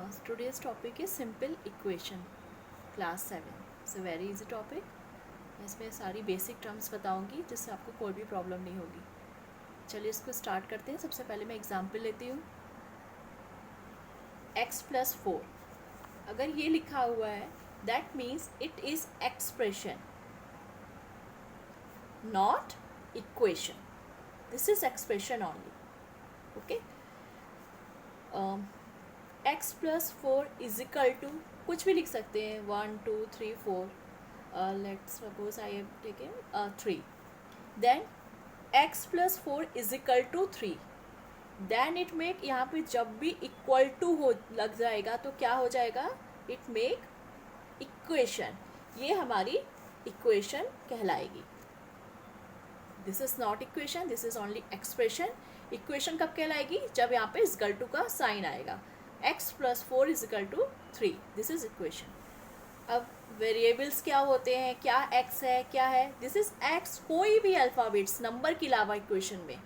Today's topic is simple equation, class 7. It's a very easy topic. मैं इसमें सारी basic terms बताऊंगी जिससे आपको कोई भी प्रॉब्लम नहीं होगी. चलिए इसको स्टार्ट करते हैं. सबसे पहले मैं एग्जांपल लेती हूँ. x + 4 अगर ये लिखा हुआ है that means it is expression, not equation. This is expression only. Okay. x + 4 = कुछ भी लिख सकते हैं. 1 2 3 4. Let's suppose I have taken 3. Then x + 4 = 3. Then it make, यहाँ पे जब भी इक्वल टू हो लग जाएगा तो क्या हो जाएगा? It make equation. ये हमारी इक्वेशन कहलाएगी. This is not equation, this is only expression. Equation कब कहलाएगी? जब यहाँ पे = का साइन आएगा. x + 4 = 3. This is equation. अब वेरिएबल्स क्या होते हैं, क्या x है, क्या है? This is x. कोई भी अल्फ़ाबेट्स नंबर के अलावा इक्वेशन में,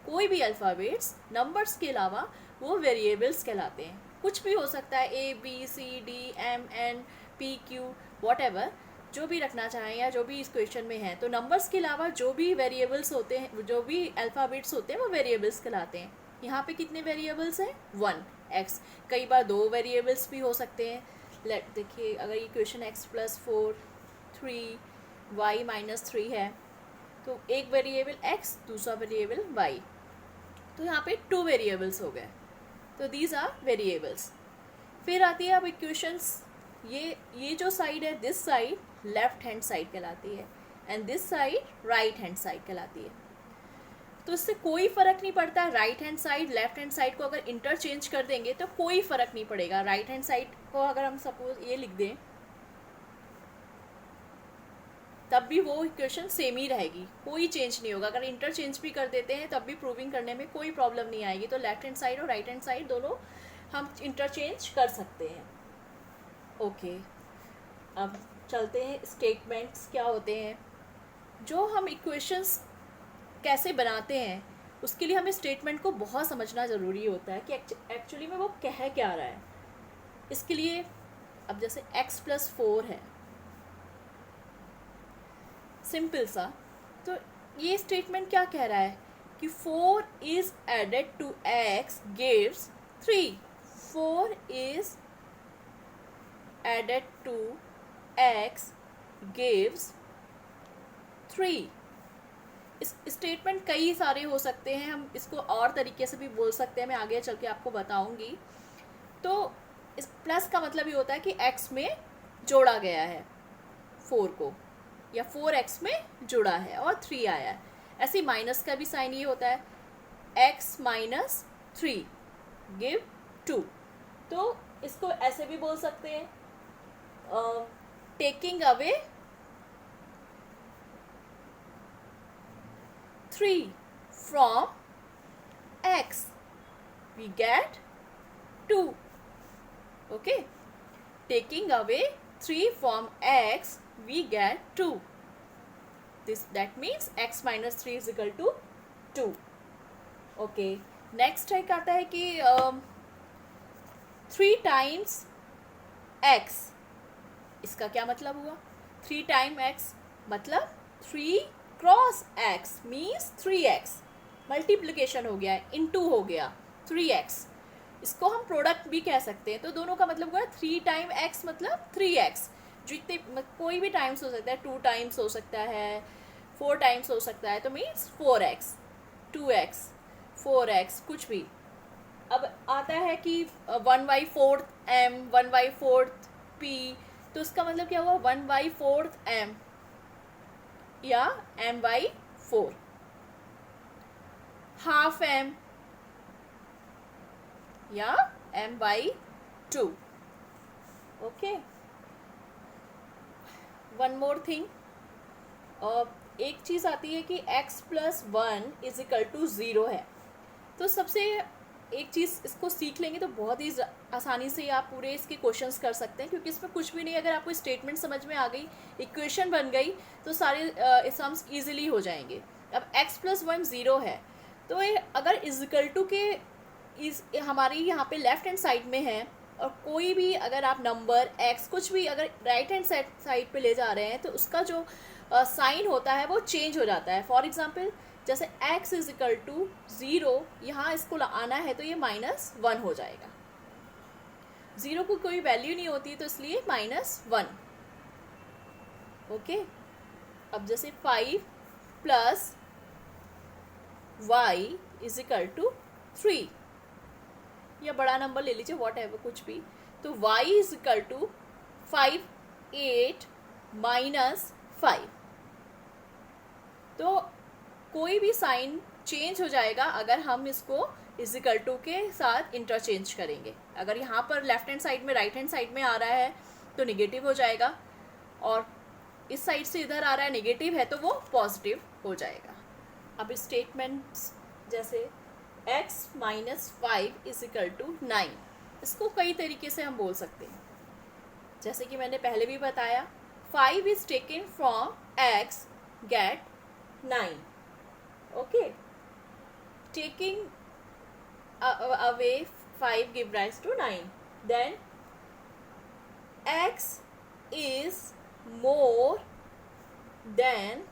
कोई भी अल्फ़ाबेट्स नंबर्स के अलावा वो वेरिएबल्स कहलाते हैं. कुछ भी हो सकता है, A B C D M N P Q whatever, जो भी रखना चाहें या जो भी इस क्वेश्चन में है. तो नंबर्स के अलावा जो भी वेरिएबल्स होते हैं, जो भी अल्फ़ाबेट्स होते हैं, वो वेरिएबल्स कहलाते हैं. यहाँ पे कितने वेरिएबल्स हैं? 1 x. कई बार 2 वेरिएबल्स भी हो सकते हैं. लेट देखिए, अगर ये क्वेश्चन x + 4 3 y - 3 है तो एक वेरिएबल x, दूसरा वेरिएबल y. तो यहाँ पे 2 वेरिएबल्स हो गए. तो दीज आर वेरिएबल्स. फिर आती है अब इक्वेशंस. ये जो साइड है, this side left hand side कहलाती है and this side right hand side कहलाती है. तो इससे कोई फ़र्क नहीं पड़ता. Right hand side left hand side को अगर इंटरचेंज कर देंगे तो कोई फ़र्क नहीं पड़ेगा. राइट हैंड साइड को अगर हम सपोज ये लिख दें तब भी वो इक्वेशन सेम ही रहेगी, कोई चेंज नहीं होगा. अगर इंटरचेंज भी कर देते हैं तब भी प्रूविंग करने में कोई प्रॉब्लम नहीं आएगी. तो लेफ्ट हैंड साइड और राइट हैंड साइड दोनों हम इंटरचेंज कर सकते हैं. ओके. अब चलते हैं स्टेटमेंट्स क्या होते हैं. जो हम इक्वेशंस कैसे बनाते हैं उसके लिए हमें स्टेटमेंट को बहुत समझना ज़रूरी होता है कि एक्चुअली में वो कह क्या रहा है. इसके लिए अब जैसे x + 4 है, सिंपल सा. तो ये स्टेटमेंट क्या कह रहा है कि 4 is added to x gives 3. 4 is added to x gives 3. इस स्टेटमेंट कई सारे हो सकते हैं. हम इसको और तरीके से भी बोल सकते हैं, मैं आगे चल के आपको बताऊंगी. तो इस प्लस का मतलब ये होता है कि x में जोड़ा गया है 4 को, या 4x में जुड़ा है और 3 आया है. ऐसे माइनस का भी साइन ये होता है, x - 3 गिव 2. तो इसको ऐसे भी बोल सकते हैं, taking away 3 from x we get 2. okay, taking away 3 from x we get 2. that means x - 3 = 2. okay, next एक आता है कि 3 times x. इसका क्या मतलब हुआ? 3 times x मतलब 3 cross x means 3x. Multiplication हो गया है, इनटू हो गया 3x. इसको हम प्रोडक्ट भी कह सकते हैं. तो दोनों का मतलब हुआ 3 times x मतलब 3x. जितने कोई भी टाइम्स हो सकता है, 2 times हो सकता है, 4 times हो सकता है. तो मीन्स 4x 2x 4x कुछ भी. अब आता है कि 1/4 m 1/4 p. तो इसका मतलब क्या हुआ? 1/4 m या m/4. हाफ m या m/2. Okay. One more thing. एक चीज़ आती है कि x + 1 = 0 है. तो सबसे एक चीज़ इसको सीख लेंगे तो बहुत ही आसानी से आप पूरे इसके क्वेश्चंस कर सकते हैं, क्योंकि इसमें कुछ भी नहीं. अगर आपको स्टेटमेंट समझ में आ गई, इक्वेशन बन गई, तो सारे सम्स इजीली हो जाएंगे. अब x + 1 0 है, तो ये अगर = के हमारी यहाँ पे लेफ्ट हैंड साइड में है और कोई भी अगर आप नंबर एक्स कुछ भी अगर राइट हैंड साइड पे ले जा रहे हैं तो उसका जो साइन होता है वो चेंज हो जाता है. फॉर एग्जाम्पल जैसे x इज इक्वल टू 0, यहाँ इसको आना है तो ये -1 हो जाएगा. 0 को कोई वैल्यू नहीं होती तो इसलिए -1. ओके. अब जैसे 5 plus y is equal to 3, या बड़ा नंबर ले लीजिए वॉट एवर कुछ भी. तो y इज इक्वल टू 5 8 -5. तो कोई भी साइन चेंज हो जाएगा अगर हम इसको इज इक्वल टू के साथ इंटरचेंज करेंगे. अगर यहाँ पर लेफ्ट हैंड साइड में राइट हैंड साइड में आ रहा है तो निगेटिव हो जाएगा, और इस साइड से इधर आ रहा है निगेटिव है तो वो पॉजिटिव हो जाएगा. अब स्टेटमेंट्स जैसे x minus 5 is equal to 9, इसको कई तरीके से हम बोल सकते हैं. जैसे कि मैंने पहले भी बताया 5 is taken from x get 9. Okay. Taking away 5 give rise to 9. Then x is more than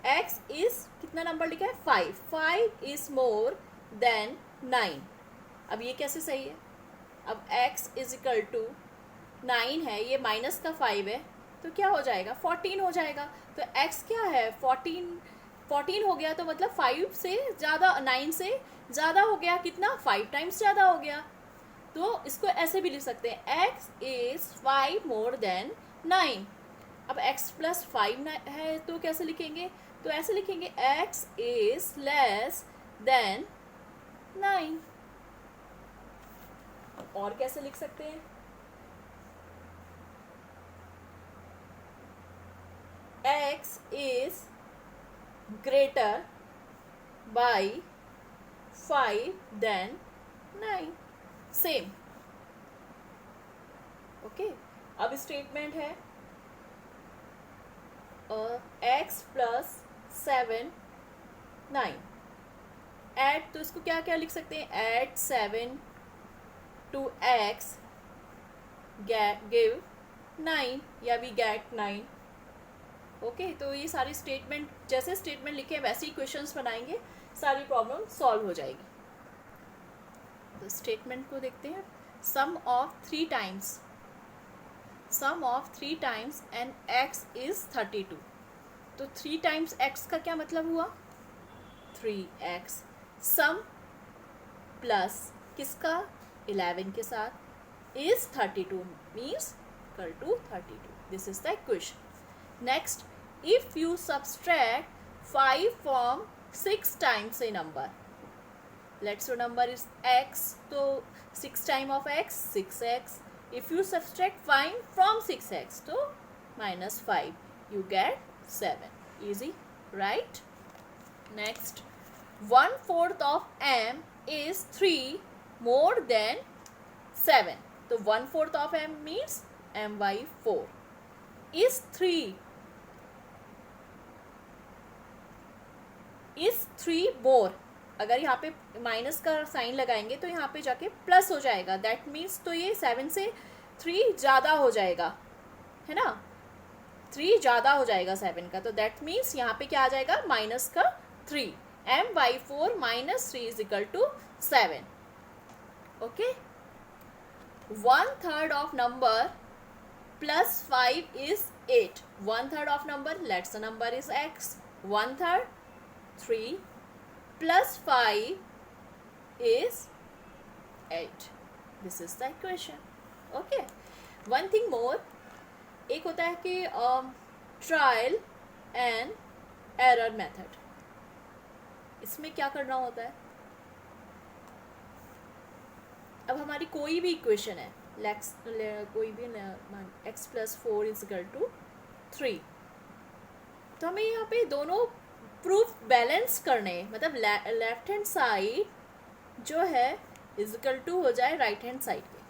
x is कितना नंबर लिखा है 5. 5 इज मोर देन 9. अब ये कैसे सही है? अब x इज इक्वल टू 9 है, ये माइनस का 5 है तो क्या हो जाएगा 14 हो जाएगा. तो x क्या है 14 हो गया, तो मतलब 5 से ज़्यादा 9 से ज़्यादा हो गया. कितना 5 टाइम्स ज़्यादा हो गया. तो इसको ऐसे भी लिख सकते हैं x इज 5 मोर देन 9. अब x प्लस 5 है तो कैसे लिखेंगे? तो ऐसे लिखेंगे x इज लेस देन 9. और कैसे लिख सकते हैं? x is greater by 5 than 9. Same. Okay. अब स्टेटमेंट है x प्लस 7 9. एड, तो इसको क्या क्या लिख सकते हैं? एड 7 टू x गिव 9, या वी गेट 9. ओके. तो ये सारी स्टेटमेंट जैसे स्टेटमेंट लिखे वैसे ही क्वेश्चंस बनाएंगे, सारी प्रॉब्लम सॉल्व हो जाएगी. तो स्टेटमेंट को देखते हैं. Sum of 3 times and x is 32. तो 3 टाइम्स x का क्या मतलब हुआ? 3x. सम प्लस किसका 11 के साथ is 32 means equal to 32. This is the equation. Next, if you subtract 5 from 6 times a number, let's your number is x, तो 6 time of x 6x. If you subtract 5 from 6x, तो -5, you get 7. Easy, right? Next, 1/4 of m is 3 more than 7. तो 1/4 of m means m by 4. Is 3 more? अगर यहाँ पे minus का sign लगाएंगे तो यहाँ पे जाके प्लस हो जाएगा. दैट मीन्स तो ये 7 से 3 ज़्यादा हो जाएगा, है ना. 3 ज़्यादा हो जाएगा 7 का, तो दैट मीन्स यहाँ पे क्या आ जाएगा माइनस का 3. m by 4 minus 3 is equal to 7. Okay. 1/3 of number plus 5 is 8. 1/3 of number, let's the number is x. 1/3 3 plus 5 is 8. This is the equation. Okay. One thing more, एक होता है कि trial and error method. इसमें क्या करना होता है? अब हमारी कोई भी इक्वेशन है, कोई भी x plus 4 is equal to 3, तो हमें यहाँ पे दोनों प्रूफ बैलेंस करने, मतलब लेफ्ट हैंड साइड जो है इज इक्वल टू हो जाए राइट हैंड साइड के.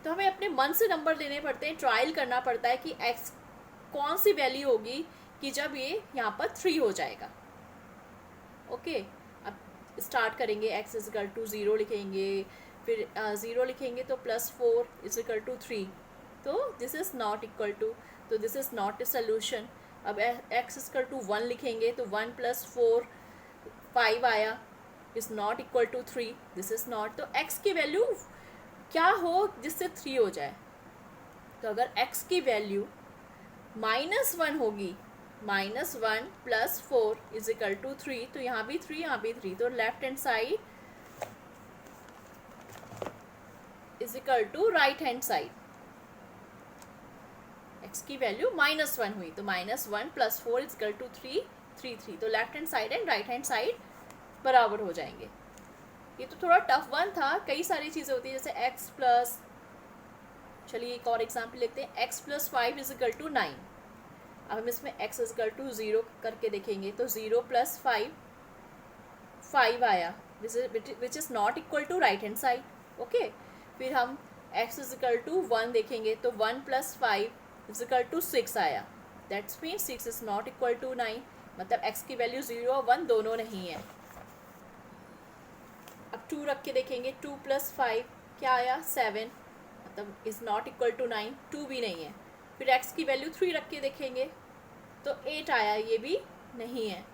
तो हमें अपने मन से नंबर लेने पड़ते हैं, ट्रायल करना पड़ता है कि x कौन सी वैल्यू होगी कि जब ये यहाँ पर 3 हो जाएगा. ओके. अब स्टार्ट करेंगे, x इज इक्वल टू 0 लिखेंगे, फिर 0 लिखेंगे तो +4 इज इक्वल टू 3, तो this is not equal to, तो this is not a solution. अब x इक्वल टू 1 लिखेंगे तो 1 + 4 5 आया, is not equal to 3, this is not. तो x की वैल्यू क्या हो जिससे 3 हो जाए, तो अगर x की वैल्यू -1 होगी, -1 + 4 इज इक्वल टू 3, तो यहाँ भी 3 यहाँ भी 3, तो left hand side is equal to right hand side. x की वैल्यू -1 हुई तो -1 + 4 इज इक्वल टू 3 3 3, तो left hand side and right hand side बराबर हो जाएंगे। ये तो थोड़ा टफ वन था, कई सारी चीज़ें होती है जैसे x प्लस, चलिए एक और एग्जाम्पल लेते हैं, x + 5 इज इक्वल टू 9। अब हम इसमें x इज इक्वल टू 0 करके देखेंगे तो 0 + 5 5 आया, which is not equal to right hand side. Okay, फिर हम x इज इक्वल टू 1 देखेंगे तो 1 + 5 इज इक्वल टू 6 आया, that's mean 6 is not equal to 9, मतलब x की वैल्यू 0 और 1 दोनों नहीं है। अब 2 रख के देखेंगे, 2 + 5 क्या आया 7, मतलब इज़ नॉट इक्वल टू 9, 2 भी नहीं है। फिर x की वैल्यू 3 रख के देखेंगे तो 8 आया, ये भी नहीं है।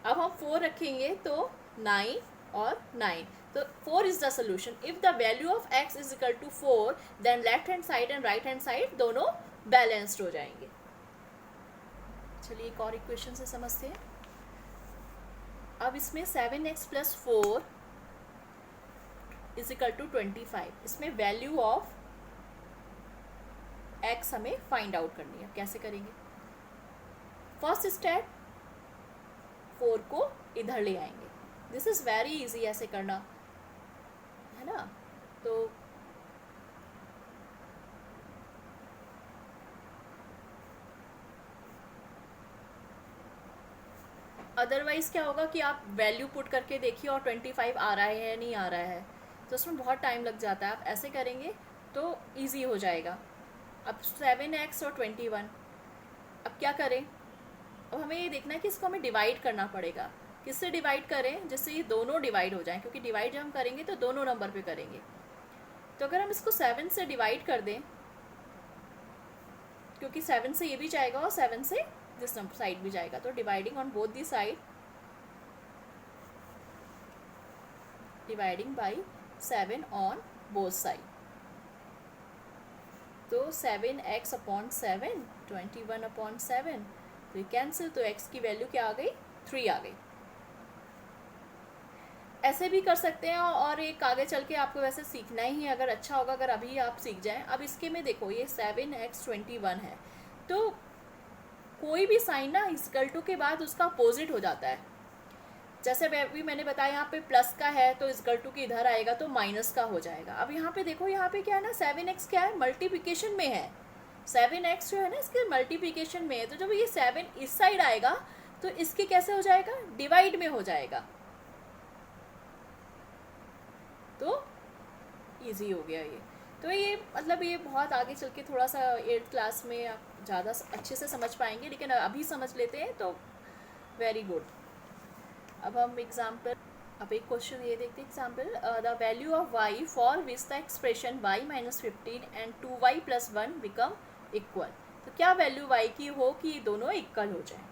अब हम 4 रखेंगे तो 9 और 9, तो 4 is the solution. If the value of x is equal to 4 then left hand side and right hand side दोनों बैलेंस्ड हो जाएंगे। चलिए एक और इक्वेशन से समझते हैं। अब इसमें 7x + 4 इज इक्वल टू 25, इसमें वैल्यू ऑफ x हमें फाइंड आउट करनी है। कैसे करेंगे? फर्स्ट स्टेप 4 को इधर ले आएंगे, दिस इज़ वेरी इजी ऐसे करना है ना। तो अदरवाइज़ क्या होगा कि आप वैल्यू पुट करके देखिए और 25 आ रहा है या नहीं आ रहा है, तो उसमें बहुत टाइम लग जाता है। आप ऐसे करेंगे तो इजी हो जाएगा। अब 7x और 21, अब क्या करें? अब हमें ये देखना है कि इसको हमें डिवाइड करना पड़ेगा। किससे डिवाइड करें? जिससे ये दोनों डिवाइड हो जाएं, क्योंकि डिवाइड जब हम करेंगे तो दोनों नंबर पे करेंगे। तो अगर हम इसको 7 से डिवाइड कर दें, क्योंकि 7 से ये भी जाएगा और 7 से दिस साइड भी जाएगा, तो dividing on both the side, dividing by 7 on both side, तो 7x अपॉन 7, 21 अपॉन 7, तो ये कैंसिल, तो x की वैल्यू क्या आ गई? 3 आ गई। ऐसे भी कर सकते हैं और एक आगे चल के आपको वैसे सीखना ही है, अगर अच्छा होगा अगर अभी आप सीख जाएं। अब इसके में देखो ये 7x 21 है, तो कोई भी साइन ना इक्वल टू के बाद उसका अपोजिट हो जाता है। जैसे भी मैंने बताया यहाँ पे प्लस का है तो इक्वल टू के इधर आएगा तो माइनस का हो जाएगा। अब यहाँ पे देखो, यहाँ पे क्या है ना, 7x क्या है? मल्टीप्लिकेशन में है। 7x जो है ना इसके मल्टीप्लिकेशन में है, तो जब ये 7 इस साइड आएगा तो इसके कैसे हो जाएगा? डिवाइड में हो जाएगा, तो इजी हो गया ये। तो ये मतलब ये बहुत आगे चल के थोड़ा सा 8th क्लास में आप ज़्यादा अच्छे से समझ पाएंगे, लेकिन अभी समझ लेते हैं तो वेरी गुड। अब हम एग्जाम्पल, अब एक क्वेश्चन ये देखते हैं। Example, the value of y for which the expression y - 15 and 2y + 1 become equal. तो क्या वैल्यू y की हो कि ये दोनों इक्वल हो जाए?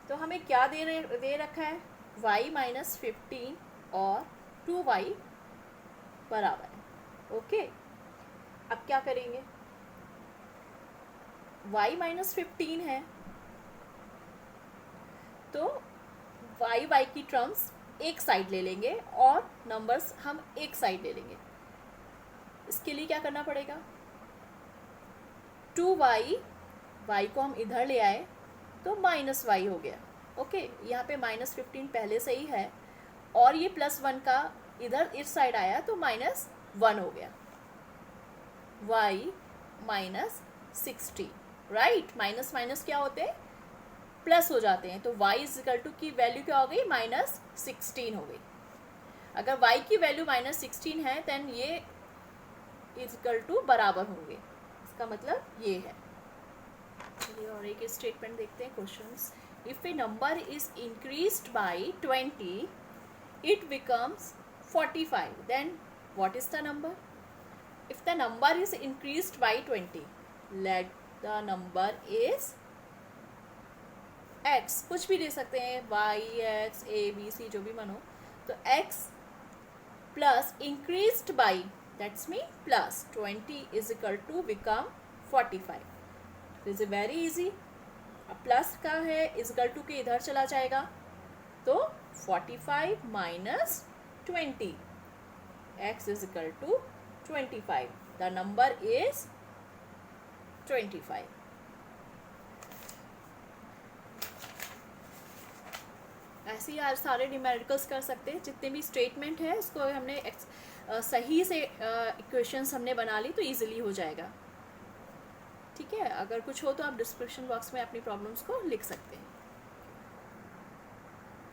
तो हमें क्या दे रखा है? y - 15 और 2y बराबर है। ओके, अब क्या करेंगे? y - 15 है तो y की टर्म्स एक साइड ले लेंगे और नंबर्स हम एक साइड ले लेंगे। इसके लिए क्या करना पड़ेगा? 2y, y को हम इधर ले आए तो -y हो गया। ओके, यहाँ पे -15 पहले से ही है और ये +1 का इधर इस साइड आया तो -1 हो गया। y - 60, right? माइनस माइनस क्या होते हैं? प्लस हो जाते हैं, तो y इक्वल टू की वैल्यू क्या हो गई? -16 हो गई। अगर y की वैल्यू -16 है देन ये इक्वल टू बराबर होंगे, इसका मतलब ये है। चलिए और एक स्टेटमेंट देखते हैं। Questions, if a number is increased by 20 it becomes 45, then what is the number? If the number is increased by 20, let the number is x, कुछ भी ले सकते हैं, y, x, a, b, c, जो भी मानो. तो x plus increased by, that's mean plus 20 is equal to become 45. This is very easy. अब प्लस का है is equal to के इधर चला जाएगा, तो 45 minus 20, x is equal to 25. The number is 25. ऐसे ही यार सारे न्यूमेरिकल्स कर सकते हैं. जितने भी स्टेटमेंट है उसको हमने सही से इक्वेशंस हमने बना ली तो इजीली हो जाएगा. ठीक है, अगर कुछ हो तो आप डिस्क्रिप्शन बॉक्स में अपनी प्रॉब्लम्स को लिख सकते हैं.